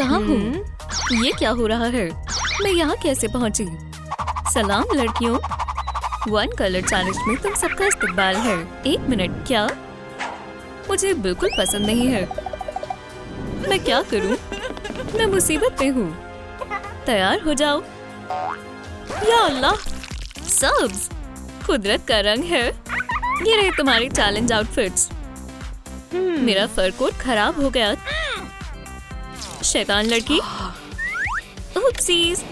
कहाँ हूँ? ये क्या हो रहा है? मैं यहाँ कैसे पहुँची? सलाम लड़कियों। वन कलर चैलेंज में तुम सबका इस्तकबाल है। 1 मिनट, क्या? मुझे बिल्कुल पसंद नहीं है। मैं क्या करूँ? मैं मुसीबत में हूँ। तैयार हो जाओ। या अल्लाह, सब्ज कुदरत का रंग है। ये रहे तुम्हारी चैलेंज आउटफिट्स। मेरा फर कोट खराब हो गया। शैतान लड़की। उपसीज,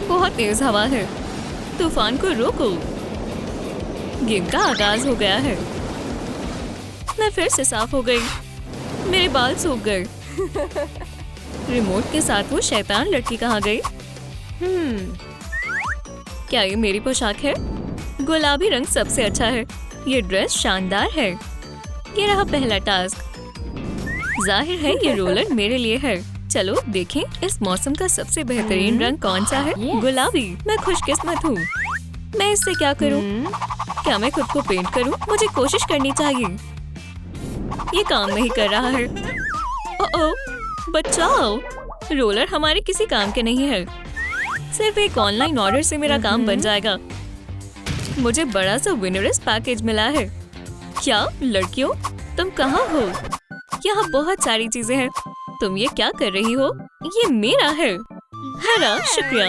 बहुत तेज हवा है। तूफान को रोको। गेम का आगाज हो गया है। मैं फिर से साफ हो गई। मेरे बाल सूख गए। रिमोट के साथ वो शैतान लड़की कहाँ गई? क्या ये मेरी पोशाक है? गुलाबी रंग सबसे अच्छा है। ये ड्रेस शानदार है। ये रहा पहला टास्क। जाहिर है ये रोलर मेरे लिए है। चलो देखें इस मौसम का सबसे बेहतरीन रंग कौन सा है? गुलाबी। मैं खुशकिस्मत हूँ। मैं इससे क्या करूँ? क्या मैं खुद को पेंट करूँ? मुझे कोशिश करनी चाहिए। ये काम नहीं कर रहा है। ओह, बचाओ। रोलर हमारे किसी काम के नहीं है। सिर्फ एक ऑनलाइन ऑर्डर से मेरा काम बन जाएगा। मुझे बड़ा सा विनरस पैकेज मिला है। क्या लड़कियों, तुम कहाँ हो? यहाँ बहुत सारी चीजें हैं। तुम ये क्या कर रही हो? ये मेरा है। हरा, शुक्रिया।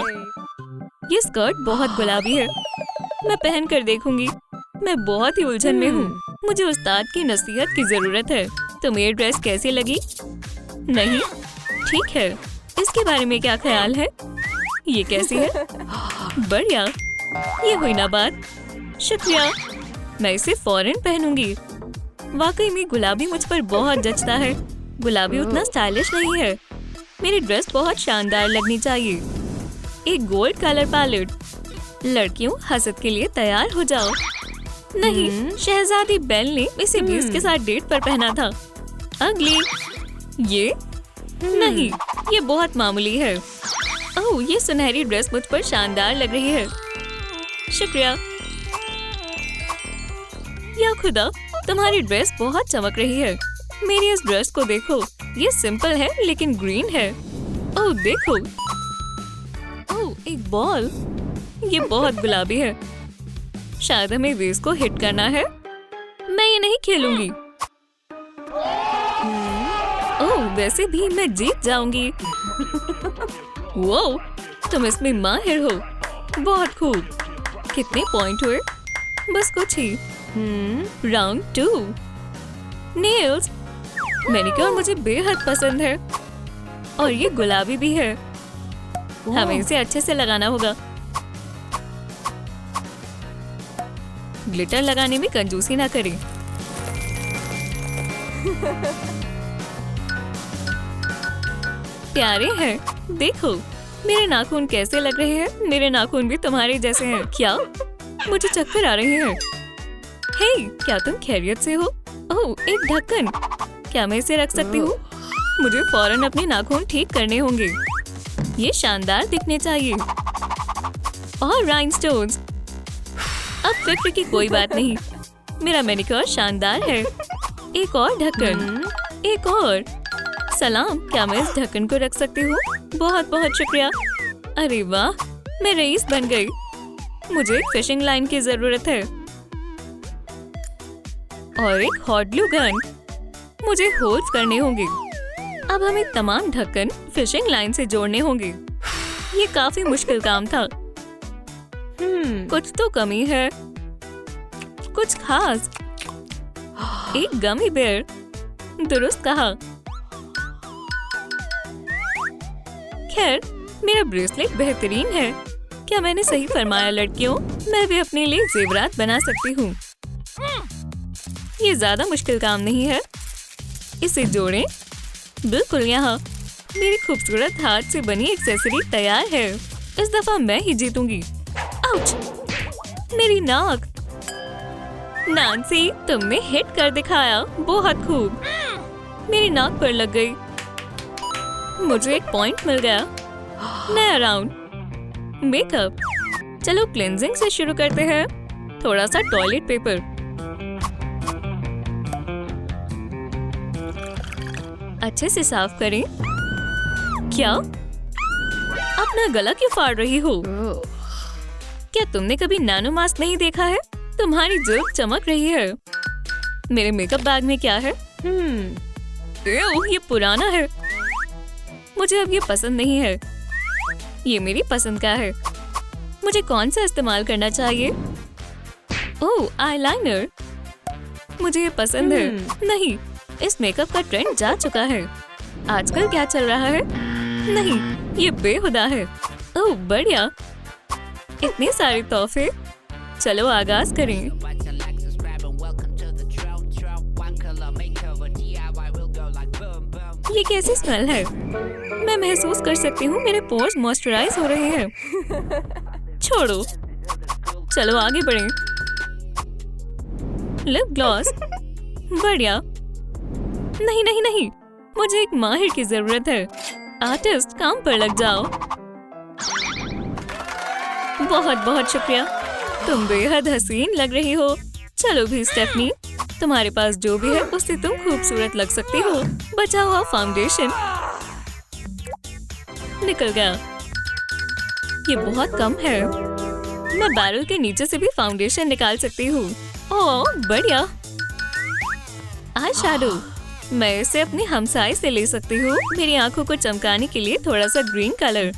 ये स्कर्ट बहुत गुलाबी है। मैं पहन कर देखूंगी। मैं बहुत ही उलझन में हूँ। मुझे उस्ताद की नसीहत की जरूरत है। तुम्हें ये ड्रेस कैसी लगी? नहीं, ठीक है। इसके बारे में क्या ख्याल है? ये कैसी है? बढ़िया। ये हुई ना बात। शुक्रिया। मैं इसे फौरन पहनूंगी। वाकई में गुलाबी मुझ पर बहुत जचता है। गुलाबी उतना स्टाइलिश नहीं है। मेरी ड्रेस बहुत शानदार लगनी चाहिए। एक गोल्ड कलर पैलेट। लड़कियों, हसद के लिए तैयार हो जाओ। नहीं, शहजादी बेल ने इसे भी उसके साथ डेट पर पहना था। अगली। ये नहीं, ये बहुत मामूली है। ओह, ये सुनहरी ड्रेस मुझ पर शानदार लग रही है। शुक्रिया। या खुदा, तुम्हारी ड्रेस बहुत चमक रही है। मेरी इस ड्रेस को देखो। ये सिंपल है लेकिन ग्रीन है। ओह देखो। ओह, एक बॉल। ये बहुत गुलाबी है। शायद हमें वेस को हिट करना है। मैं ये नहीं खेलूंगी। ओह, वैसे भी मैं जीत जाऊंगी। वो, तुम इसमें माहिर हो। बहुत खूब। कितने पॉइंट हुए? बस कुछ ही। राउंड 2। नेल्स। मैनिक्योर मुझे बेहद पसंद है। और ये गुलाबी भी है। हमें इसे अच्छे से लगाना होगा। ग्लिटर लगाने में कंजूसी ना करें। प्यारे हैं। देखो मेरे नाखून कैसे लग रहे हैं। मेरे नाखून भी तुम्हारे जैसे हैं। क्या? मुझे चक्कर आ रहे हैं। हे, क्या तुम खैरियत से हो? ओह, एक ढक्कन। क्या मैं इसे रख सकती हूँ? मुझे फौरन अपने नाखून ठीक करने होंगे। ये शानदार दिखने चाहिए। और राइनस्टोन्स। अब फिक्र की कोई बात नहीं। मेरा मैनिक्योर शानदार है। एक और ढक्कन। एक और। सलाम, क्या मैं इस ढक्कन को रख सकती हूँ? बहुत बहुत शुक्रिया। अरे वाह, मैं रईस बन गई। मुझे एक फिशिंग लाइन की जरूरत है। और एक हॉट ग्लू गन। मुझे होल्स करने होंगे। अब हमें तमाम ढक्कन फिशिंग लाइन से जोड़ने होंगे। ये काफी मुश्किल काम था। कुछ तो कमी है। कुछ खास। एक गमी बेयर। दुरुस्त कहा। खैर, मेरा ब्रेसलेट बेहतरीन है। क्या मैंने सही फरमाया लड़कियों? मैं भी अपने लिए जेवरात बना सकती हूँ। ये ज्यादा मुश्किल काम नहीं है। इसे जोड़ें। बिल्कुल यहाँ। मेरी खूबसूरत हाथ से बनी एक्सेसरी तैयार है। इस दफा मैं ही जीतूंगी। आउच! मेरी नाक। नांसी, तुमने हिट कर दिखाया। बहुत खूब। मेरी नाक पर लग गई। मुझे एक पॉइंट मिल गया। नया राउंड। मेकअप। चलो क्लेंजिंग से शुरू करते हैं। थोड़ा सा टॉयलेट पेपर। अच्छे से साफ करें। क्या? अपना गला क्यों फाड़ रही हो? क्या तुमने कभी नैनो मास्क नहीं देखा है? तुम्हारी जिल्द चमक रही है। मेरे मेकअप बैग में क्या है? ये पुराना है। मुझे अब ये पसंद नहीं है। ये मेरी पसंद का है। मुझे कौन सा इस्तेमाल करना चाहिए? ओह, आईलाइनर। मुझे ये पसंद है। नहीं, इस मेकअप का ट्रेंड जा चुका है। आजकल क्या चल रहा है? नहीं, ये बेहुदा है। ओह, बढ़िया। इतने सारे तोहफे। चलो आगाज करें। ये कैसी स्मेल है? मैं महसूस कर सकती हूँ मेरे पोर्स मॉइस्चराइज हो रहे हैं। छोड़ो, चलो आगे बढ़ें। लिप ग्लॉस, बढ़िया। नहीं नहीं नहीं, मुझे एक माहिर की जरूरत है। आर्टिस्ट, काम पर लग जाओ। बहुत बहुत शुक्रिया, तुम बेहद हसीन लग रही हो। चलो भी स्टेफनी, तुम्हारे पास जो भी है उससे तुम खूबसूरत लग सकती हो। बचा हुआ फाउंडेशन निकल गया। ये बहुत कम है। मैं बैरल के नीचे से भी फाउंडेशन निकाल सकती हूँ। ओह, बढ़िया। आई शैडो, मैं इसे अपने हमसाए से ले सकती हूँ। मेरी आंखों को चमकाने के लिए थोड़ा सा ग्रीन कलर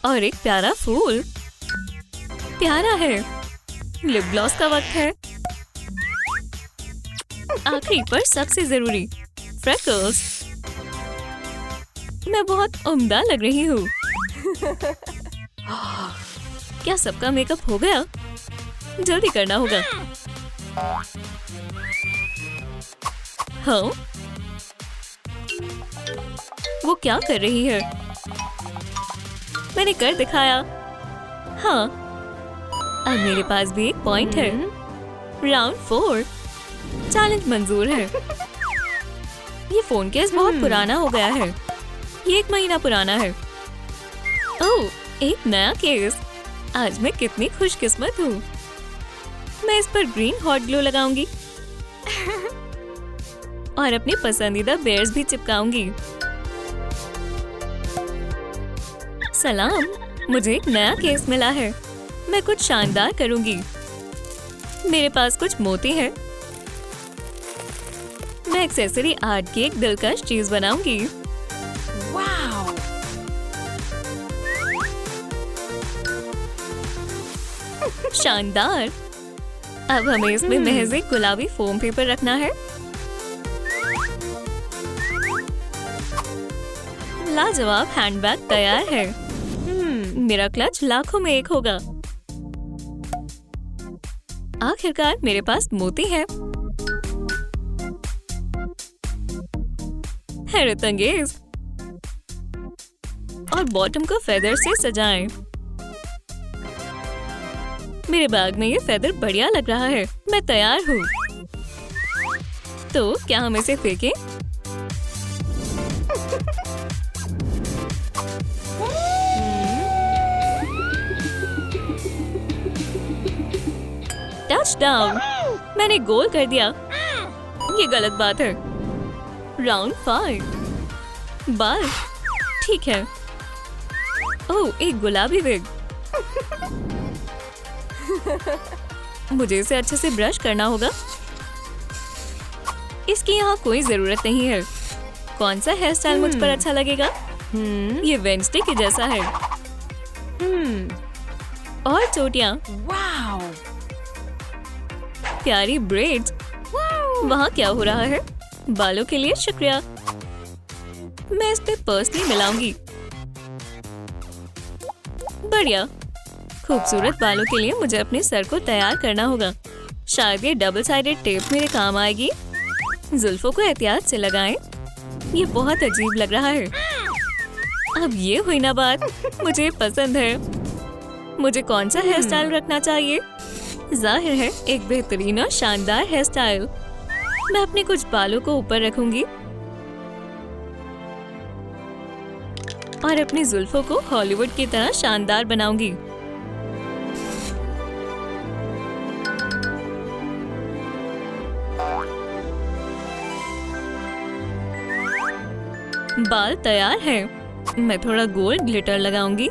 और एक प्यारा फूल। प्यारा है। लिप ग्लॉस का वक्त है। आखिरी पर सबसे जरूरी, फ्रेकल्स। मैं बहुत उम्दा लग रही हूँ। क्या सबका मेकअप हो गया? जल्दी करना होगा। हाँ, वो क्या कर रही है? मैंने कर दिखाया। हाँ, अब मेरे पास भी एक पॉइंट है। राउंड 4, चैलेंज मंजूर है। ये फोन केस बहुत पुराना हो गया है। ये 1 महीना पुराना है। ओह, एक नया केस। आज मैं कितनी खुशकिस्मत हूँ। मैं इस पर ग्रीन हॉट ग्लो लगाऊंगी और अपने पसंदीदा बेयर्स भी चिपकाऊंगी। सलाम, मुझे एक नया केस मिला है। मैं कुछ शानदार करूंगी। मेरे पास कुछ मोती हैं। मैं एक्सेसरी आर्ट की एक दिलकश चीज बनाऊंगी। वाव! शानदार। अब हमें इसमें महज एक गुलाबी फोम पेपर रखना है। लाजवाब हैंडबैग तैयार है। मेरा क्लच लाखों में एक होगा। आखिरकार मेरे पास मोती है। हैरत अंगेज। और बॉटम को फेदर से सजाएं। मेरे बैग में ये फेदर बढ़िया लग रहा है। मैं तैयार हूँ। तो क्या हम इसे फेंकें? टचडाउन! मैंने गोल कर दिया। ये गलत बात है। राउंड 5, बाल। ठीक है। ओह, एक गुलाबी विग। मुझे इसे अच्छे से ब्रश करना होगा। इसकी यहाँ कोई जरूरत नहीं है। कौन सा हेयर स्टाइल मुझ पर अच्छा लगेगा? ये वेंसडे के जैसा है। और चोटियाँ। प्यारी ब्रेड्स। वहाँ क्या हो रहा है? बालों के लिए शुक्रिया। मैं इस पे पर्स नहीं मिलाऊंगी। बढ़िया। खूबसूरत बालों के लिए मुझे अपने सर को तैयार करना होगा। शायद ये डबल साइडेड टेप मेरे काम आएगी। जुल्फों को एहतियात से लगाएं। ये बहुत अजीब लग रहा है। अब ये हुई ना बात। मुझे पसंद है। मुझे कौन सा हेयर स्टाइल रखना चाहिए? जाहिर है एक बेहतरीन और शानदार हेयर स्टाइल। मैं अपने कुछ बालों को ऊपर रखूंगी और अपनी जुल्फों को हॉलीवुड की तरह शानदार बनाऊंगी। बाल तैयार है। मैं थोड़ा गोल्ड ग्लिटर लगाऊंगी।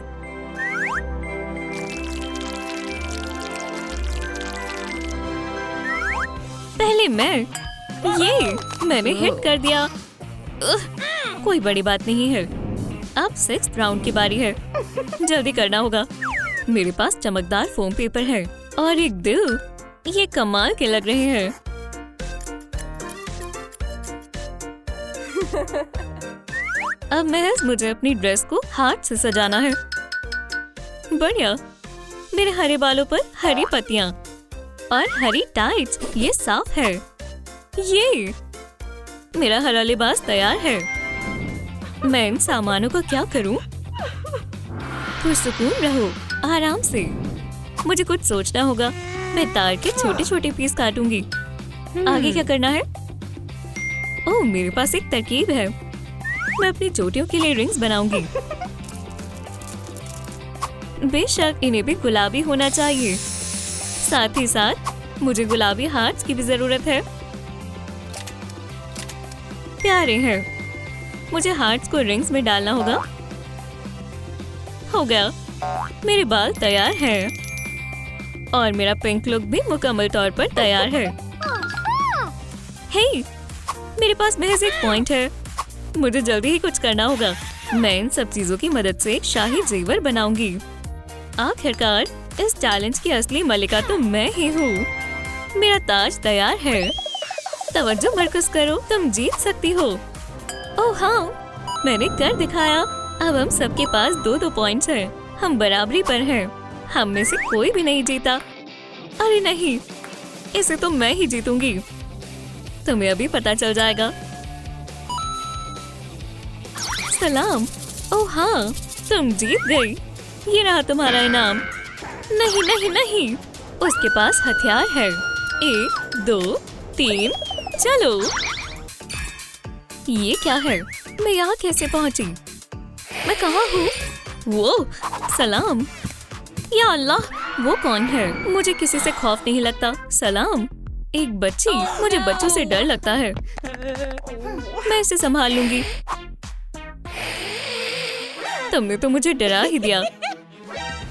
पहले मैंने हिट कर दिया। कोई बड़ी बात नहीं है। अब 6th राउंड की बारी है। जल्दी करना होगा। मेरे पास चमकदार फोम पेपर है और एक दिल। ये कमाल के लग रहे हैं। अब महज मुझे अपनी ड्रेस को हाथ से सजाना है। बढ़िया। मेरे हरे बालों पर हरी पत्तियां और हरी टाइट्स। ये साफ है। ये मेरा हरा लिबास तैयार है। मैं इन सामानों को क्या करूं? पुरसुकून रहो, आराम से। मुझे कुछ सोचना होगा। मैं तार के छोटे छोटे पीस काटूंगी। आगे क्या करना है? ओह, मेरे पास एक तरकीब है। मैं अपनी चोटियों के लिए रिंग्स बनाऊंगी। बेशक इन्हें भी गुलाबी होना चाहिए। साथ ही साथ मुझे गुलाबी हार्ट्स की भी जरूरत है। प्यारे हैं। मुझे हार्ट्स को रिंग्स में डालना होगा। हो गया। मेरे बाल तैयार हैं और मेरा पिंक लुक भी मुकम्मल तौर पर तैयार है। हे, मेरे पास महज एक पॉइंट है। मुझे जल्दी ही कुछ करना होगा। मैं इन सब चीजों की मदद से एक शाही जेवर बनाऊंगी। आखिरकार इस चैलेंज की असली मलिका तो मैं ही हूँ। मेरा ताज तैयार है। तवज्जो मरकज करो, तुम जीत सकती हो। ओह हाँ, मैंने कर दिखाया। अब हम सबके पास 2-2 पॉइंट्स हैं। हम बराबरी पर हैं। हम में से कोई भी नहीं जीता। अरे नहीं, इसे तो मैं ही जीतूंगी। तुम्हें अभी पता चल जाएगा। सलाम। ओह हाँ, तुम जीत गई। ये रहा तुम्हारा इनाम। नहीं नहीं नहीं, उसके पास हथियार है। 1, 2, 3, चलो। ये क्या है? मैं यहाँ कैसे पहुँची? मैं कहाँ हूँ? वो सलाम। या अल्लाह, वो कौन है? मुझे किसी से खौफ नहीं लगता। सलाम। एक बच्ची। मुझे बच्चों से डर लगता है। मैं इसे संभाल लूंगी। तुमने तो मुझे डरा ही दिया।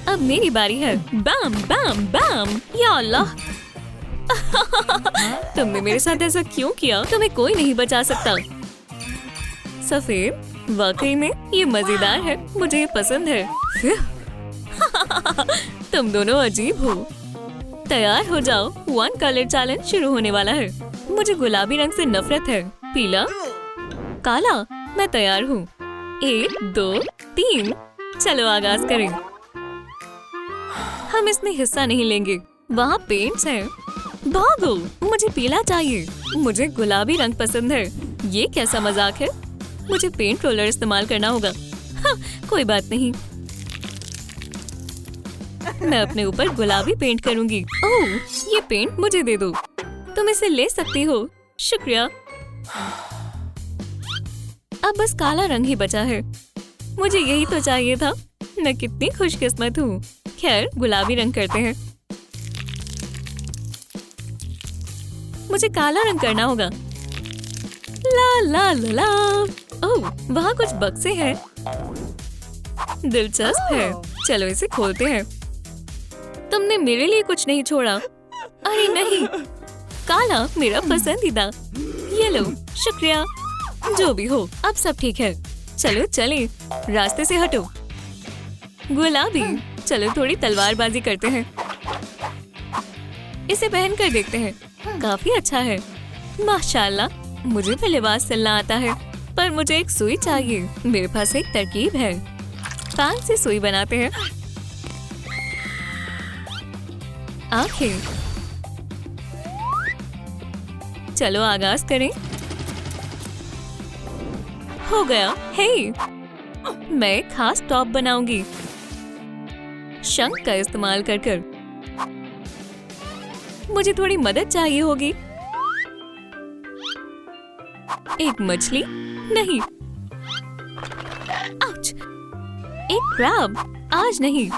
अब मेरी बारी है। बैम बैम बैम। या अल्लाह। तुमने मेरे साथ ऐसा क्यों किया? तुम्हें कोई नहीं बचा सकता। सफेद, वाकई में ये मजेदार है। मुझे ये पसंद है। तुम दोनों अजीब हो। तैयार हो जाओ। 1 कलर चैलेंज शुरू होने वाला है। मुझे गुलाबी रंग से नफरत है। पीला, काला। मैं तैयार हूँ। 1, 2, 3, चलो आगाज करें। हम इसमें हिस्सा नहीं लेंगे। वहाँ पेंट्स हैं। भागो, मुझे पीला चाहिए। मुझे गुलाबी रंग पसंद है। ये कैसा मजाक है? मुझे पेंट रोलर इस्तेमाल करना होगा। हाँ, कोई बात नहीं। मैं अपने ऊपर गुलाबी पेंट करूंगी। ओह, ये पेंट मुझे दे दो। तुम इसे ले सकती हो। शुक्रिया। अब बस काला रंग ही बचा है। मुझे यही तो चाहिए था। मैं कितनी खुशकिस्मत हूँ। खैर, गुलाबी रंग करते हैं। मुझे काला रंग करना होगा। ला ला ला ला। ओह, वहाँ कुछ बक्से हैं। दिलचस्प है। चलो इसे खोलते हैं। तुमने मेरे लिए कुछ नहीं छोड़ा। अरे नहीं, काला मेरा पसंदीदा। ये लो, शुक्रिया। जो भी हो, अब सब ठीक है। चलो चलें, रास्ते से हटो। गुलाबी। चलो थोड़ी तलवारबाजी करते हैं। इसे पहन कर देखते हैं। काफी अच्छा है। माशाल्लाह, मुझे भी लिबास सिलना आता है, पर मुझे एक सुई चाहिए। मेरे पास एक तरकीब है। पान से सुई बनाते हैं। आंखें। चलो आगाज करें। हो गया। हे, मैं एक खास टॉप बनाऊंगी। शंख का इस्तेमाल कर। मुझे थोड़ी मदद चाहिए होगी। एक मछली नहीं। आउच। एक क्रैब। आज नहीं।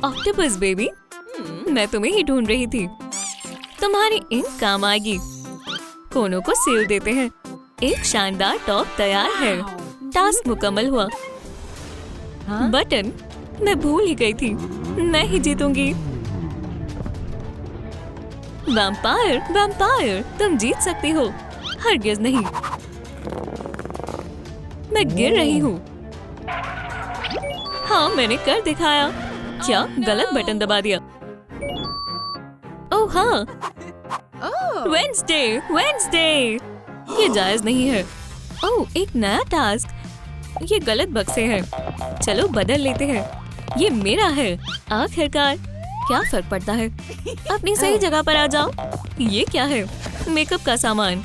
ऑक्टोपस बेबी, मैं तुम्हें ही ढूंढ रही थी। तुम्हारी इंक काम आएगी। कोनों को सील देते हैं। एक शानदार टॉप तैयार है। टास्क मुकम्मल हुआ। बटन, मैं भूल ही गई थी। मैं ही जीतूंगी। वैम्पायर, वैम्पायर, तुम जीत सकती हो। हरगिज़ नहीं। मैं गिर रही हूँ। हाँ, मैंने कर दिखाया। क्या गलत बटन दबा दिया? ओह हाँ, वेडनेसडे, वेडनेसडे। ये जायज नहीं है। ओह, एक नया टास्क। ये गलत बक्से है। चलो बदल लेते हैं। ये मेरा है। आखिरकार, क्या फर्क पड़ता है? अपनी सही जगह पर आ जाओ। ये क्या है? मेकअप का सामान।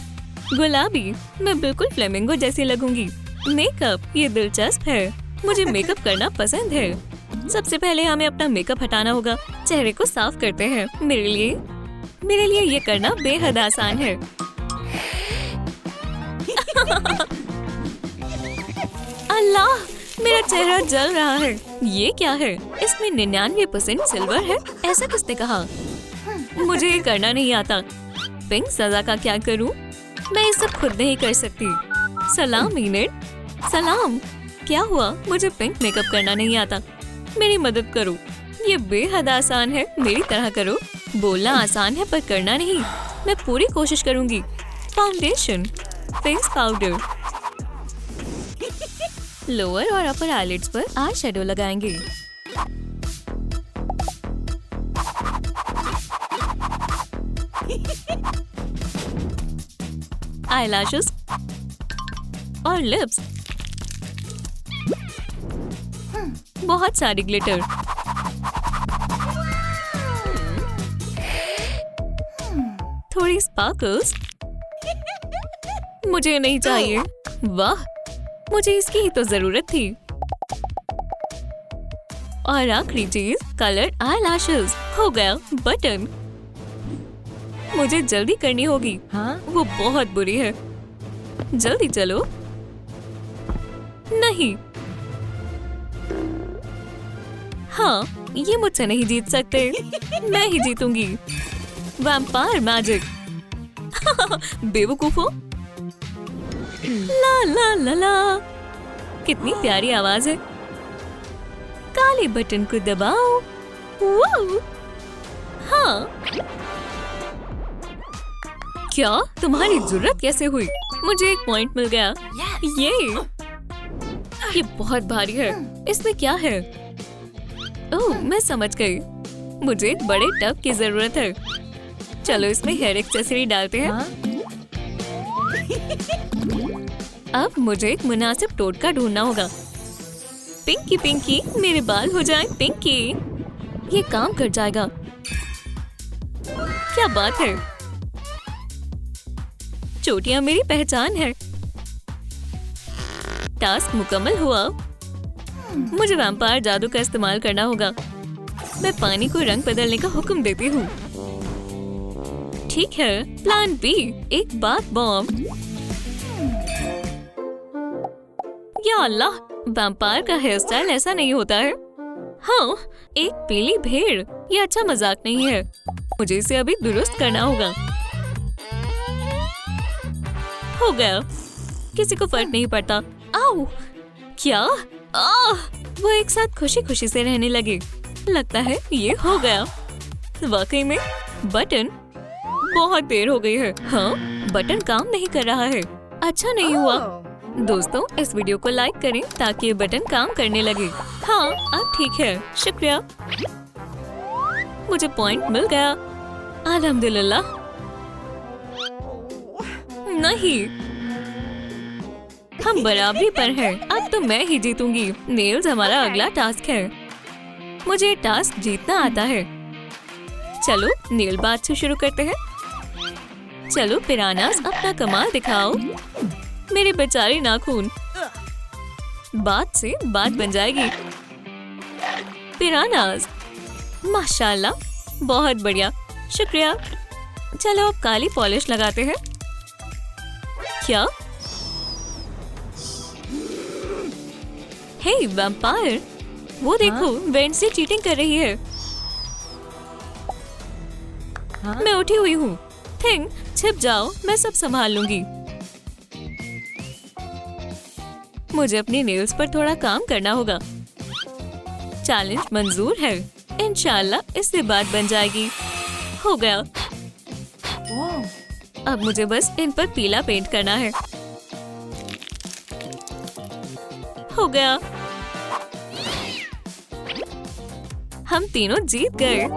गुलाबी, मैं बिल्कुल फ्लेमिंगो जैसी लगूंगी। मेकअप, ये दिलचस्प है। मुझे मेकअप करना पसंद है। सबसे पहले हमें अपना मेकअप हटाना होगा। चेहरे को साफ करते हैं। मेरे लिए ये करना बेहद आसान है। अल्लाह, मेरा चेहरा जल रहा है। ये क्या है? इसमें 99% सिल्वर है। ऐसा किसने कहा? मुझे ये करना नहीं आता। पिंक सजा का क्या करूं? मैं ये सब खुद नहीं कर सकती। सलाम इनेट। सलाम। क्या हुआ? मुझे पिंक मेकअप करना नहीं आता। मेरी मदद करो। ये बेहद आसान है। मेरी तरह करो। बोलना आसान है पर करना नहीं। मैं पूरी कोशिश करूंगी। फाउंडेशन, फेस पाउडर, लोअर और अपर आईलिड्स पर आई शेडो लगाएंगे। आईलैशेस और लिप्स। बहुत सारी ग्लिटर। थोड़ी स्पार्कल्स। मुझे नहीं चाहिए। वाह, मुझे इसकी ही तो जरूरत थी। और आखिरी चीज, कलर्ड आईलैशेस। हो गया। बटन, मुझे जल्दी करनी होगी। हाँ? वो बहुत बुरी है। जल्दी चलो। नहीं। हाँ, ये मुझसे नहीं जीत सकते। मैं ही जीतूंगी। Vampire magic. बेवकूफो। ला ला ला ला। कितनी प्यारी आवाज है। काले बटन को दबाओ। वो। हाँ। क्या तुम्हारी जरूरत कैसे हुई? मुझे एक पॉइंट मिल गया। ये बहुत भारी है। इसमें क्या है? ओह, मैं समझ गई। मुझे एक बड़े टब की जरूरत है। चलो इसमें हेयर एक्सेसरी डालते हैं। अब मुझे एक मुनासिब टोटका ढूंढना होगा। पिंकी पिंकी, मेरे बाल हो जाएं पिंकी। ये काम कर जाएगा। क्या बात है? चोटियां मेरी पहचान है। टास्क मुकम्मल हुआ। मुझे वैम्पायर जादू का इस्तेमाल करना होगा। मैं पानी को रंग बदलने का हुक्म देती हूँ। ठीक है। प्लान बी, एक बाथ बॉम्ब। या अल्लाह, वैम्पायर का हेयर स्टाइल ऐसा नहीं होता है। हाँ, एक पीली भेड़। ये अच्छा मजाक नहीं है। मुझे इसे अभी दुरुस्त करना होगा। हो गया। किसी को फर्क नहीं पड़ता। आओ, क्या? वो एक साथ खुशी खुशी से रहने लगे। लगता है ये हो गया। वाकई में बटन। बहुत देर हो गई है। हाँ, बटन काम नहीं कर रहा है। अच्छा नहीं हुआ। दोस्तों, इस वीडियो को लाइक करें ताकि ये बटन काम करने लगे। हाँ, अब ठीक है। शुक्रिया। मुझे पॉइंट मिल गया। अल्हम्दुलिल्लाह। नहीं, हम बराबरी पर हैं। अब तो मैं ही जीतूंगी। नेल्स हमारा अगला टास्क है। मुझे टास्क जीतना आता है। चलो नेल बात से शुरू करते हैं। चलो पिरानास, अपना कमाल दिखाओ। मेरे बेचारे नाखून। बात से बात बन जाएगी। पिरानास, माशाल्लाह, बहुत बढ़िया। शुक्रिया। चलो अब काली पॉलिश लगाते हैं। क्या? हे वैम्पायर, वो देखो, वेडनेसडे चीटिंग कर रही है। मैं उठी हुई हूँ। थिंग, छिप जाओ, मैं सब संभाल लूंगी। मुझे अपनी नेल्स पर थोड़ा काम करना होगा। चैलेंज मंजूर है। इंशाल्लाह इससे बात बन जाएगी। हो गया। अब मुझे बस इन पर पीला पेंट करना है। हो गया। हम तीनों जीत गए।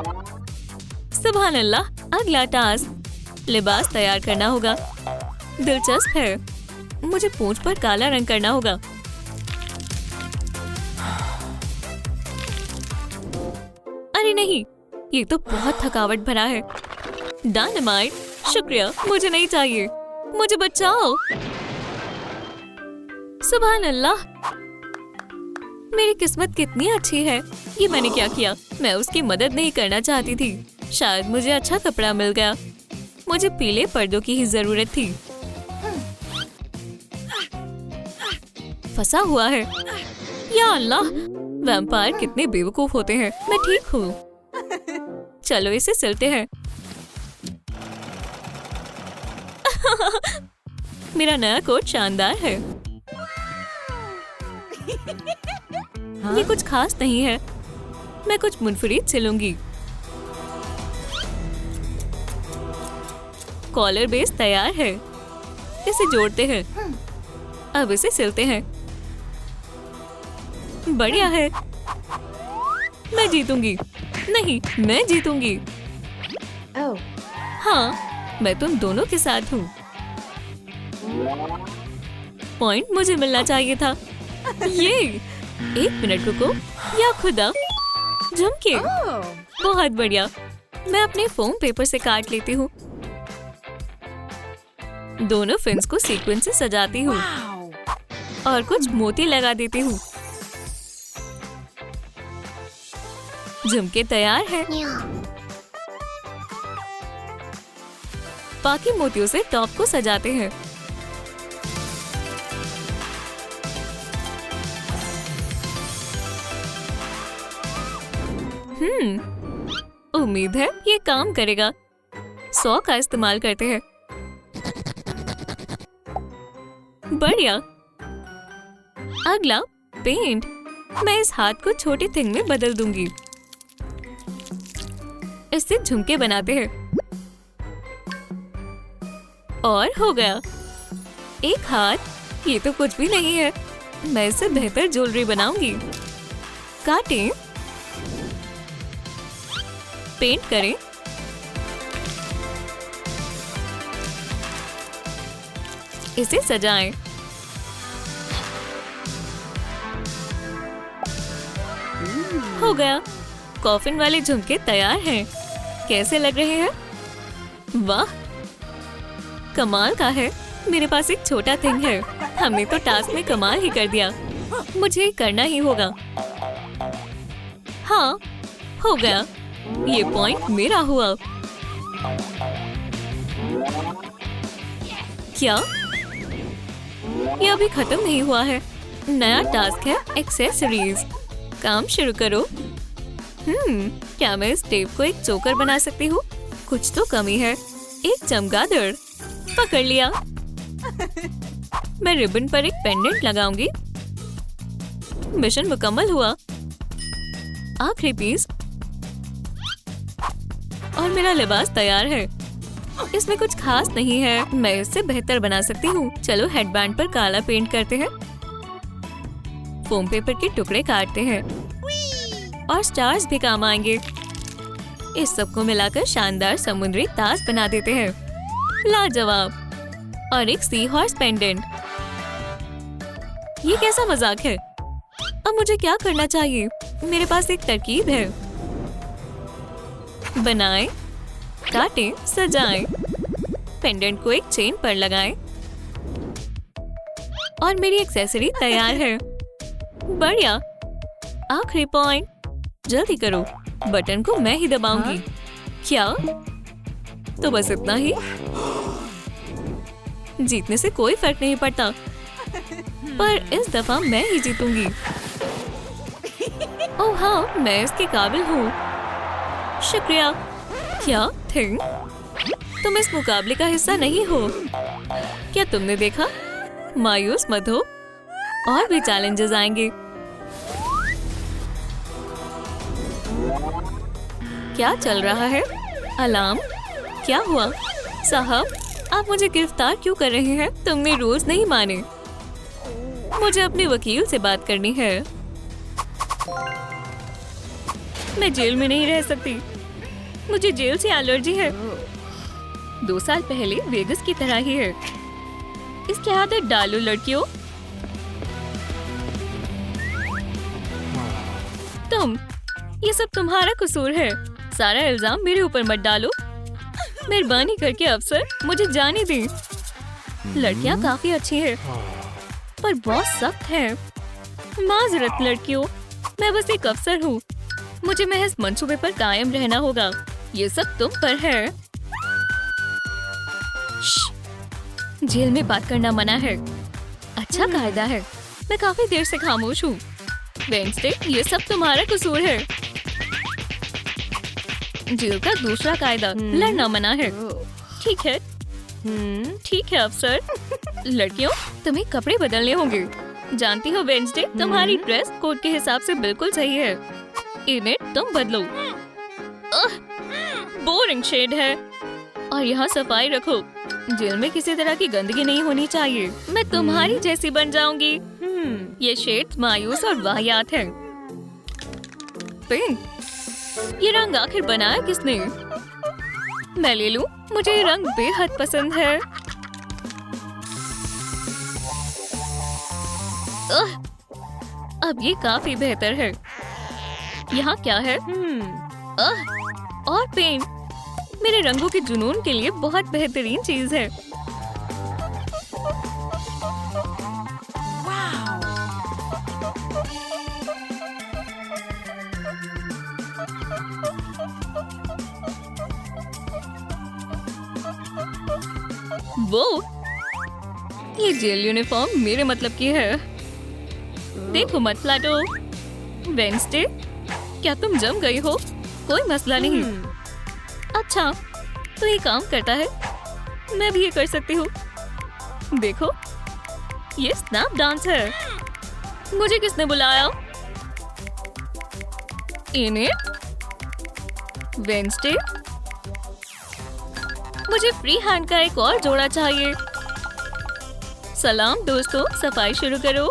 सुभान अल्लाह। अगला टास्क लिबास तैयार करना होगा। दिलचस्प है। मुझे पूंछ पर काला रंग करना होगा। अरे नहीं, ये तो बहुत थकावट भरा है। डायनामाइट, शुक्रिया, मुझे नहीं चाहिए। मुझे बचाओ। सुभान अल्लाह। मेरी किस्मत कितनी अच्छी है। ये मैंने क्या किया? मैं उसकी मदद नहीं करना चाहती थी। शायद मुझे अच्छा कपड़ा मिल गया। मुझे पीले पर्दों की ही जरूरत थी। फंसा हुआ है। या अल्लाह, वैम्पायर कितने बेवकूफ होते हैं। मैं ठीक हूँ। चलो इसे सिलते हैं। मेरा नया कोट शानदार है। ये कुछ खास नहीं है। मैं कुछ मुनफरिद सिलूंगी। कॉलर बेस तैयार है। इसे जोड़ते हैं। अब इसे सिलते हैं। बढ़िया है। मैं जीतूंगी। नहीं, मैं जीतूंगी। हाँ, मैं तुम दोनों के साथ हूँ। पॉइंट मुझे मिलना चाहिए था। ये 1 मिनट रुको। या खुदा, झुमके। बहुत बढ़िया। मैं अपने फोम पेपर से काट लेती हूँ। दोनों फिन्स को सीक्वेंस से सजाती हूँ और कुछ मोती लगा देती हूँ। झुमके तैयार है। बाकी मोतियों से टॉप को सजाते हैं। उम्मीद है ये काम करेगा। 100 का इस्तेमाल करते हैं। बढ़िया। अगला पेंट। मैं इस हाथ को छोटे थिंग में बदल दूंगी। इससे झुमके बनाते हैं। और हो गया। एक हाथ। ये तो कुछ भी नहीं है। मैं इससे बेहतर ज्वेलरी बनाऊंगी। काटें, पेंट करें, इसे सजाएं। हो गया। कॉफिन वाले झुमके तैयार हैं। कैसे लग रहे हैं? वाह, कमाल का है। मेरे पास एक छोटा थिंग है। हमने तो टास्क में कमाल ही कर दिया। मुझे करना ही होगा। हाँ, हो गया। ये पॉइंट मेरा हुआ। क्या? ये अभी खत्म नहीं हुआ है। नया टास्क है एक्सेसरीज। काम शुरू करो। क्या मैं इस टेप को एक चोकर बना सकती हूँ? कुछ तो कमी है। एक चमगादड़। पकड़ लिया। मैं रिबन पर एक पेंडेंट लगाऊंगी। मिशन मुकम्मल हुआ। आखिरी पीस और मेरा लिबास तैयार है। इसमें कुछ खास नहीं है। मैं इससे बेहतर बना सकती हूँ। चलो हेडबैंड पर काला पेंट करते हैं। फोम पेपर के टुकड़े काटते हैं और स्टार्स भी काम आएंगे। इस सब को मिलाकर शानदार समुद्री ताज बना देते हैं। लाजवाब। और एक सी हॉर्स पेंडेंट। ये कैसा मजाक है? अब मुझे क्या करना चाहिए? मेरे पास एक तरकीब है। बनाएं, काटें, सजाएं। पेंडेंट को एक चेन पर लगाएं और मेरी एक्सेसरी तैयार है। बढ़िया। आखिरी पॉइंट। जल्दी करो। बटन को मैं ही दबाऊंगी। क्या? तो बस इतना ही। जीतने से कोई फर्क नहीं पड़ता, पर इस दफा मैं ही जीतूंगी। ओह हाँ, मैं इसके काबिल हूँ। शुक्रिया। क्या थिंग? तुम इस मुकाबले का हिस्सा नहीं हो। क्या तुमने देखा? मायूस मत हो। और भी चैलेंजेस आएंगे। क्या चल रहा है? अलार्म? क्या हुआ? साहब, आप मुझे गिरफ्तार क्यों कर रहे हैं? तुमने रूल्स नहीं माने। मुझे अपने वकील से बात करनी है। मैं जेल में नहीं रह सकती। मुझे जेल से एलर्जी है। 2 साल पहले वेगस की तरह ही है। इसकी आदत डालो लड़कियों। तुम, ये सब तुम्हारा कसूर है। सारा इल्जाम मेरे ऊपर मत डालो। मेहरबानी करके अफसर, मुझे जाने दें। लड़कियां काफी अच्छी हैं, पर बहुत सख्त है। माजरत लड़कियों, मैं बस एक अफसर हूँ। मुझे महज मंसूबे पर कायम रहना होगा। ये सब तुम पर है। जेल में बात करना मना है। अच्छा कायदा है। मैं काफी देर से खामोश हूँ। वेडनेसडे, ये सब तुम्हारा कसूर है। जेल का दूसरा कायदा, लड़ना मना है। ठीक है, ठीक है अफसर। लड़कियों, तुम्हें कपड़े बदलने होंगे। जानती हो वेडनेसडे, तुम्हारी ड्रेस कोड के हिसाब से बिल्कुल सही है। इन्हें तुम बदलो। बोरिंग शेड है। और यहाँ सफाई रखो। जेल में किसी तरह की गंदगी नहीं होनी चाहिए। मैं तुम्हारी जैसी बन जाऊंगी। ये शेड मायूस और वाहियात है। पिंक, ये रंग आखिर बनाया किसने? मैं ले लूं? मुझे ये रंग बेहद पसंद है। अब ये काफी बेहतर है। यहाँ क्या है? और पेन मेरे रंगों के जुनून के लिए बहुत बेहतरीन चीज है। वो, ये जेल यूनिफॉर्म मेरे मतलब की है। देखो मत फ्लैटो। वेडनेसडे, क्या तुम जम गई हो? कोई मसला नहीं। अच्छा, तो ये काम करता है। मैं भी ये कर सकती हूँ। देखो, ये स्नैप डांस है। मुझे किसने बुलाया? इनेट, वेडनेसडे, मुझे फ्री हैंड का एक और जोड़ा चाहिए। सलाम दोस्तों, सफाई शुरू करो।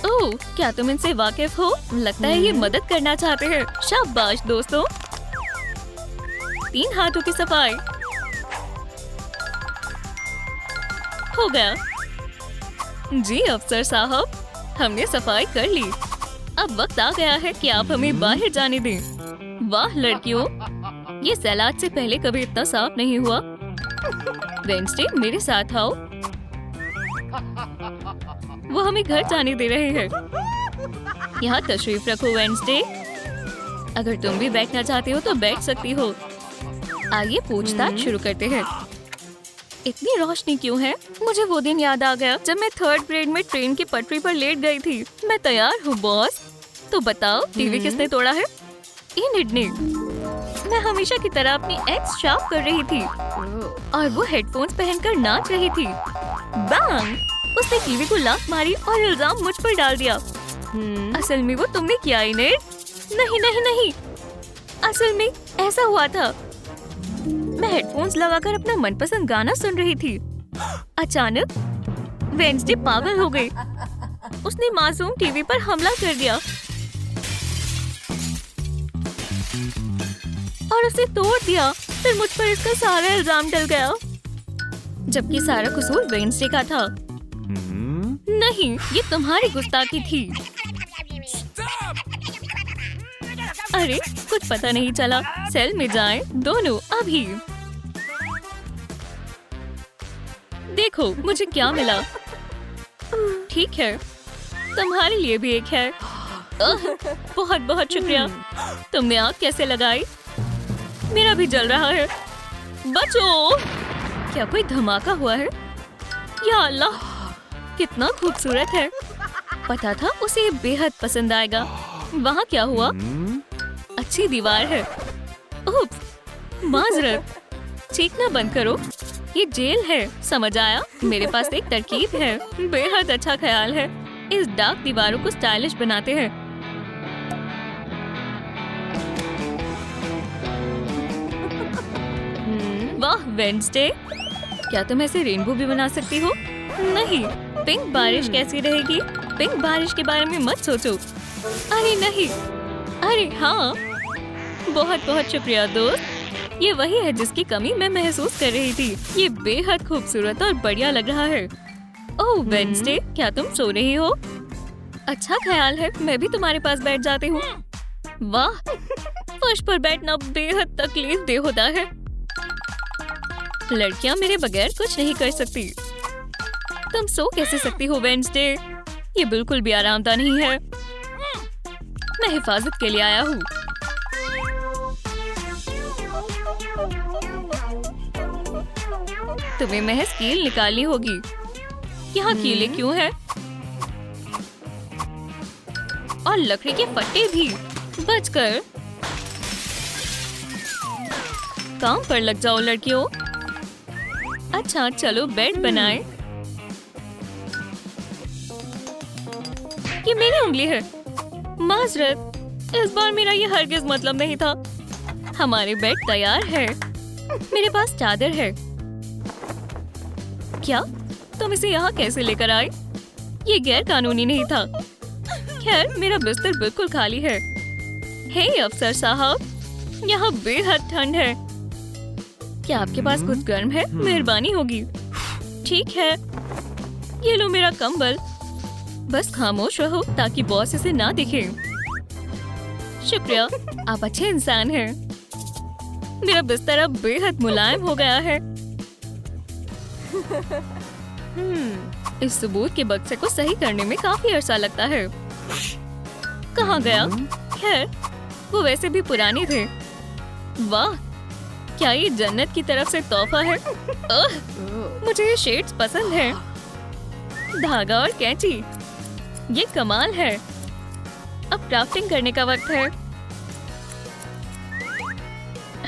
ओह, क्या तुम इनसे वाकिफ हो? लगता है ये मदद करना चाहते हैं। शाबाश दोस्तों। 3 हाथों की सफाई हो गया। जी अफसर साहब, हमने सफाई कर ली। अब वक्त आ गया है कि आप हमें बाहर जाने दें। वाह लड़कियों, ये सैलाड से पहले कभी इतना साफ नहीं हुआ। वेडनेसडे, मेरे साथ आओ। वो हमें घर जाने दे रहे हैं। यहाँ तशरीफ रखो वेडनेसडे। अगर तुम भी बैठना चाहते हो तो बैठ सकती हो। आइए पूछताछ शुरू करते हैं। इतनी रोशनी क्यों है? मुझे वो दिन याद आ गया जब मैं 3rd ग्रेड में ट्रेन की पटरी पर लेट गई थी। मैं तैयार हूँ बॉस। तो बताओ, टीवी किसने तोड़ा है? इनेट ने। मैं हमेशा की तरह अपनी एक्स शार्प कर रही थी और वो हेडफोन्स पहनकर नाच रही थी। बैंग! उसने टीवी को लात मारी और इल्जाम मुझ पर डाल दिया। असल में वो तुमने किया इनेट। नहीं नहीं नहीं, असल में ऐसा हुआ था। मैं हेडफोन्स लगाकर अपना मनपसंद गाना सुन रही थी। अचानक वेडनेसडे पागल हो गई। उसने मासूम टीवी पर हमला कर दिया और उसे तोड़ दिया। फिर मुझ पर इसका सारा इल्जाम डल गया, जबकि सारा कसूर वेडनेसडे का था। नहीं, ये तुम्हारी गुस्ताखी थी। अरे, कुछ पता नहीं चला। सेल में जाएं दोनों अभी। देखो मुझे क्या मिला। ठीक है, तुम्हारे लिए भी एक है। बहुत बहुत शुक्रिया। तुमने आग कैसे लगाई? मेरा भी जल रहा है। बचो! क्या कोई धमाका हुआ है? या अल्लाह, कितना खूबसूरत है। पता था उसे ये बेहद पसंद आएगा। वहाँ क्या हुआ? अच्छी दीवार है। उप्स, माजरत। चीखना बंद करो। ये जेल है, समझ आया? मेरे पास एक तरकीब है, बेहद अच्छा ख्याल है। इस डार्क दीवारों को स्टाइलिश बनाते हैं। वाह वेडनेसडे, क्या तुम ऐसे रेनबो भी बना सकती हो? नहीं, पिंक बारिश कैसी रहेगी? पिंक बारिश के बारे में मत सोचो। अरे नहीं, अरे हाँ, बहुत बहुत शुक्रिया दोस्त। ये वही है जिसकी कमी मैं महसूस कर रही थी। ये बेहद खूबसूरत और बढ़िया लग रहा है। ओह वेडनेसडे, क्या तुम सो रही हो? अच्छा ख्याल है, मैं भी तुम्हारे पास बैठ जाती हूँ। वाह, फर्श पर बैठना बेहद तकलीफ देह होता है। लड़कियां मेरे बगैर कुछ नहीं कर सकती। तुम सो कैसे सकती हो वेडनेसडे? ये बिल्कुल भी आरामदायक नहीं है। मैं हिफाजत के लिए आया हूँ। तुम्हें महज कील निकालनी होगी। यहाँ कीलें क्यों है? और लकड़ी के फट्टे भी। बचकर काम पर लग जाओ लड़कियों। अच्छा चलो बेड बनाएं। ये मेरी उंगली है। माजरत, इस बार मेरा ये हरगिज मतलब नहीं था। हमारे बेड तैयार है। मेरे पास चादर है। क्या तुम इसे यहाँ कैसे लेकर आए? ये गैर कानूनी नहीं था। खैर, मेरा बिस्तर बिल्कुल खाली है। हे अफसर साहब, यहाँ बेहद ठंड है। क्या आपके पास कुछ गर्म है? मेहरबानी होगी। ठीक है, ये लो मेरा कंबल। बस खामोश रहो ताकि बॉस इसे ना दिखे। शुक्रिया, आप अच्छे इंसान हैं। मेरा बिस्तर अब बेहद मुलायम हो गया है। इस सबूत के बक्से को सही करने में काफी अरसा लगता है। कहाँ गया? खैर, वो वैसे भी पुराने थे। वाह, क्या ये जन्नत की तरफ से तोहफा है? मुझे ये शेड्स पसंद है। धागा और कैंची, ये कमाल है। अब क्राफ्टिंग करने का वक्त है।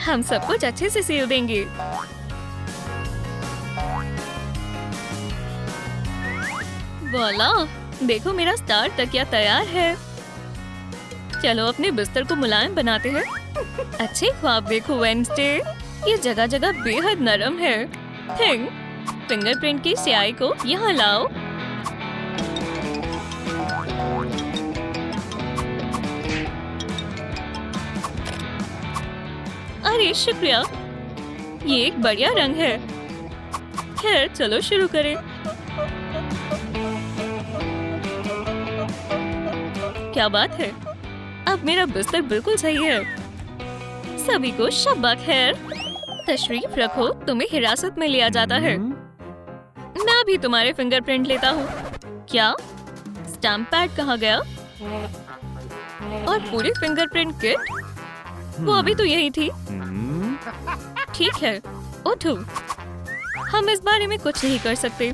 हम सब कुछ अच्छे से सील देंगे। वाला, देखो मेरा स्टार तकिया तैयार है। चलो अपने बिस्तर को मुलायम बनाते हैं। अच्छे ख्वाब देखो वेडनेसडे। ये जगह जगह बेहद नरम है। फिंगरप्रिंट की स्याही को यहाँ लाओ। अरे शुक्रिया, ये एक बढ़िया रंग है। खैर चलो शुरू करें। क्या बात है, अब मेरा बिस्तर बिल्कुल सही है। सभी को शब्बा खैर। तशरीफ रखो, तुम्हें हिरासत में लिया जाता है। मैं भी तुम्हारे फिंगरप्रिंट लेता हूँ। क्या स्टैम्प पैड कहाँ गया? और पूरी फिंगरप्रिंट किट? वो अभी तो यही थी। ठीक है, उठो। हम इस बारे में कुछ नहीं कर सकते।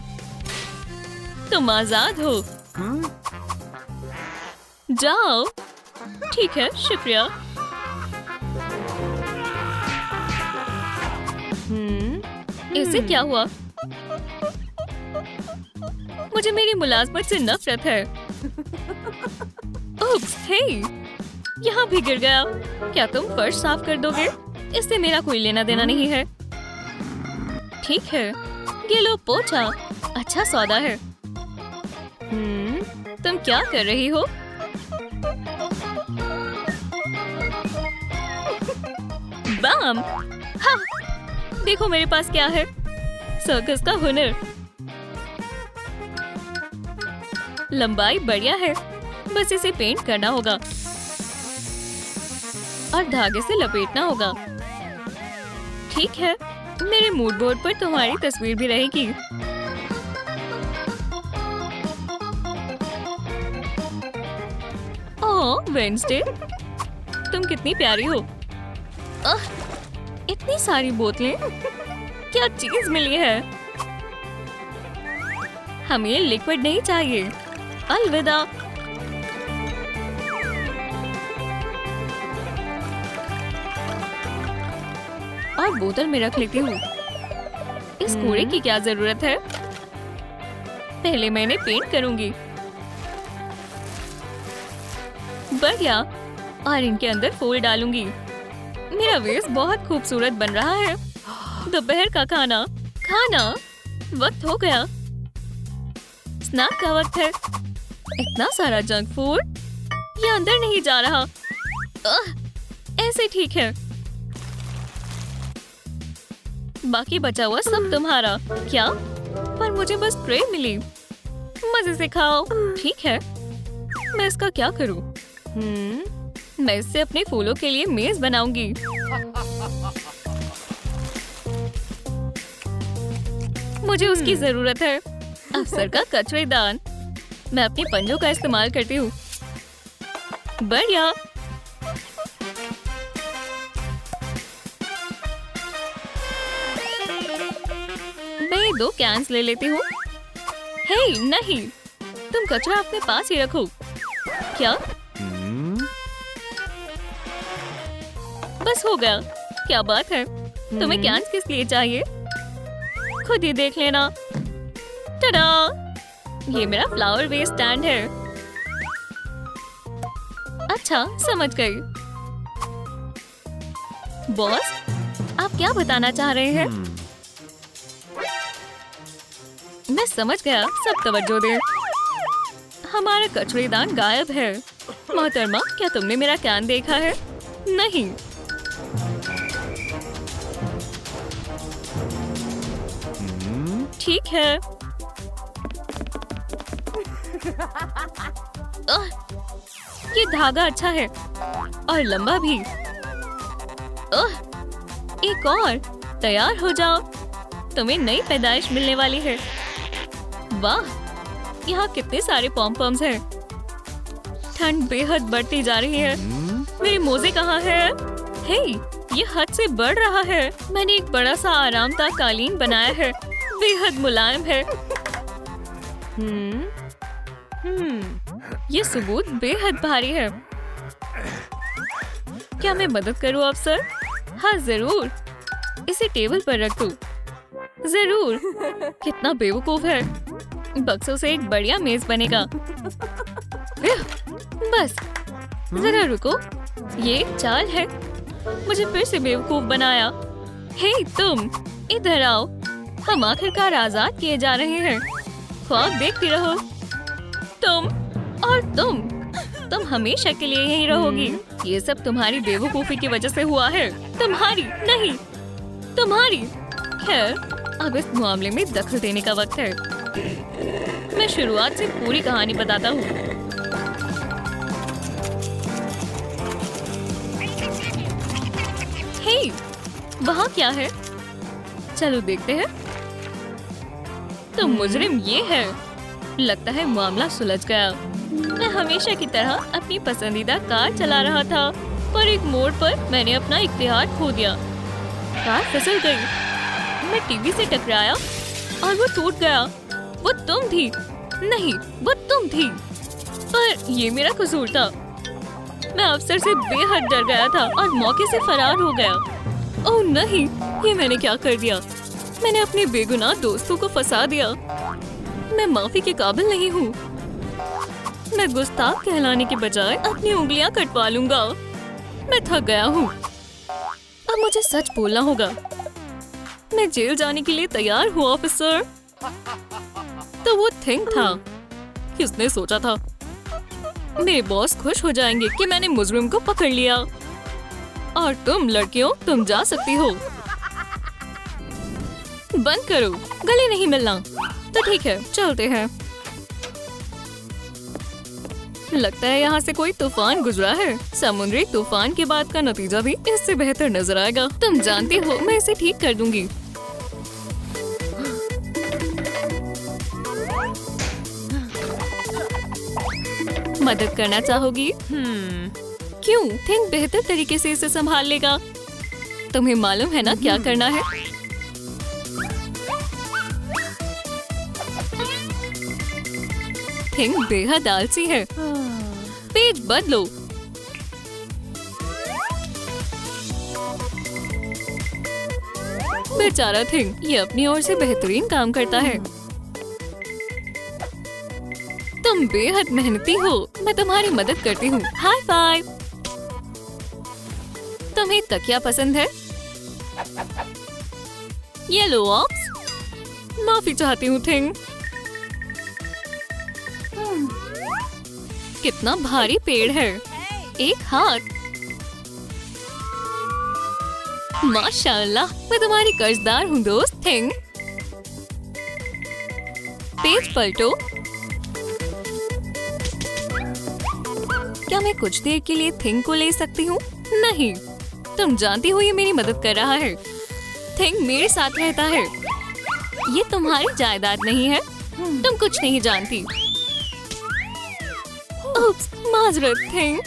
तुम आजाद हो। जाओ। ठीक है, शुक्रिया। इसे क्या हुआ? मुझे मेरी मुलाजमत से नफरत है। उप्स, हे, यहाँ भी गिर गया। क्या तुम फर्श साफ कर दोगे? इससे मेरा कोई लेना देना नहीं है। ठीक है, ये लो पोछा। अच्छा सौदा है। तुम क्या कर रही हो? बम! हाँ, देखो मेरे पास क्या है। सर्कस का हुनर। लंबाई बढ़िया है, बस इसे पेंट करना होगा और धागे से लपेटना होगा। ठीक है, मेरे मूड बोर्ड पर तुम्हारी तस्वीर भी रहेगी। ओह वेडनेसडे, तुम कितनी प्यारी हो। इतनी सारी बोतलें, क्या चीज मिली है। हमें लिक्विड नहीं चाहिए। अलविदा। और बोतल में रख लेती हूँ। इस कूड़े की क्या जरूरत है? पहले मैं इन्हें पेंट करूंगी। बढ़िया। और इनके अंदर फूल डालूंगी। मेरा वेस्ट बहुत खूबसूरत बन रहा है। दोपहर का खाना वक्त हो गया। स्नैक का वक्त है। इतना सारा जंक फूड ये अंदर नहीं जा रहा। ऐसे ठीक है। बाकी बचा हुआ सब तुम्हारा। क्या? पर मुझे बस ट्रे मिली। मजे से खाओ। ठीक है, मैं इसका क्या करूं? मैं इससे अपने फूलों के लिए मेज बनाऊंगी। मुझे उसकी जरूरत है। अफसर का कचरेदान। मैं अपने पंजों का इस्तेमाल करती हूँ। बढ़िया। मैं 2 कैंस ले लेती हूँ। हे नहीं, तुम कचरा अपने पास ही रखो। क्या? बस हो गया। क्या बात है? तुम्हें कैंस किस लिए चाहिए? खुद ही देख लेना। टडा! ये मेरा फ्लावर वेस्ट स्टैंड है। अच्छा, समझ गई। बॉस, आप क्या बताना चाह रहे हैं? मैं समझ गया। सब तवज्जो दे। हमारा कचरेदान गायब है। मोहतरमा, क्या तुमने मेरा कैन देखा है? नहीं। ठीक है। ये धागा अच्छा है और लंबा भी। एक और। तैयार हो जाओ। तुम्हें नई पैदाइश मिलने वाली है। वाह, यहाँ कितने सारे पॉम-पॉम्स हैं। ठंड बेहद बढ़ती जा रही है। मेरे मोजे कहाँ हैं? हे, ये हद से बढ़ रहा है। मैंने एक बड़ा सा आरामदायक कालीन बनाया है। बेहद मुलायम है। ये सबूत बेहद भारी है। क्या मैं मदद करूं अफसर? हाँ जरूर। इसे टेबल पर रख दूं। जरूर। कितना बेवकूफ है। बक्सों से एक बढ़िया मेज बनेगा। बस जरा रुको, ये एक चाल है। मुझे फिर से बेवकूफ बनाया। हे तुम, इधर आओ। हम आखिरकार आजाद किए जा रहे हैं। ख्वाब देखती रहो। तुम और तुम हमेशा के लिए यहीं रहोगी। ये सब तुम्हारी बेवकूफी की वजह से हुआ है। तुम्हारी नहीं, तुम्हारी। खैर, अब इस मामले में दखल देने का वक्त है। मैं शुरुआत से पूरी कहानी बताता हूँ। हे, वहाँ क्या है? चलो देखते हैं। तो मुजरिम ये है। लगता है मामला सुलझ गया। मैं हमेशा की तरह अपनी पसंदीदा कार चला रहा था, पर एक मोड़ पर मैंने अपना इख्तियार खो दिया। कार फिसल गई। मैं टीवी से टकराया और वो टूट गया। वो तुम थी। नहीं, वो तुम थी। पर ये मेरा कसूर था। मैं अफसर से बेहद डर गया था और मौके से फरार हो गया। ओह नहीं, ये मैंने क्या कर दिया? मैंने अपने बेगुनाह दोस्तों को फंसा दिया। मैं माफी के काबिल नहीं हूँ। मैं गुस्ताख कहलाने के बजाय अपनी उंगलियां कटवा लूंगा। मैं थक गया हूँ। अब मुझे सच बोलना होगा। मैं जेल जाने के लिए तैयार हूँ ऑफिसर। तो वो थिंग था। किसने सोचा था? मेरे बॉस खुश हो जाएंगे कि मैंने मुजरिम को पकड़ लिया। और तुम लड़कियों, तुम जा सकती हो। बंद करो, गले नहीं मिलना। तो ठीक है, चलते हैं। लगता है यहाँ से कोई तूफान गुजरा है। समुद्री तूफान के बाद का नतीजा भी इससे बेहतर नजर आएगा। तुम जानती हो, मैं इसे ठीक कर दूंगी। मदद करना चाहोगी? क्यों? थिंक बेहतर तरीके से इसे संभाल लेगा। तुम्हें मालूम है ना क्या करना है? थिंक बेहद आलसी है। पेज बदलो। बेचारा थिंग, ये अपनी ओर से बेहतरीन काम करता है। तुम बेहद मेहनती हो, मैं तुम्हारी मदद करती हूँ। High five. तुम्हें तकिया पसंद है? ये लो ऑप्स। माफी चाहती हूँ थिंग। कितना भारी पेड़ है। एक हाथ। माशाल्लाह, मैं तुम्हारी कर्जदार हूँ दोस्त थिंग। पेज पलटो। क्या मैं कुछ देर के लिए थिंग को ले सकती हूँ? नहीं, तुम जानती हो ये मेरी मदद कर रहा है। थिंग मेरे साथ रहता है। ये तुम्हारी जायदाद नहीं है, तुम कुछ नहीं जानती। उप्स, माजरत थिंग।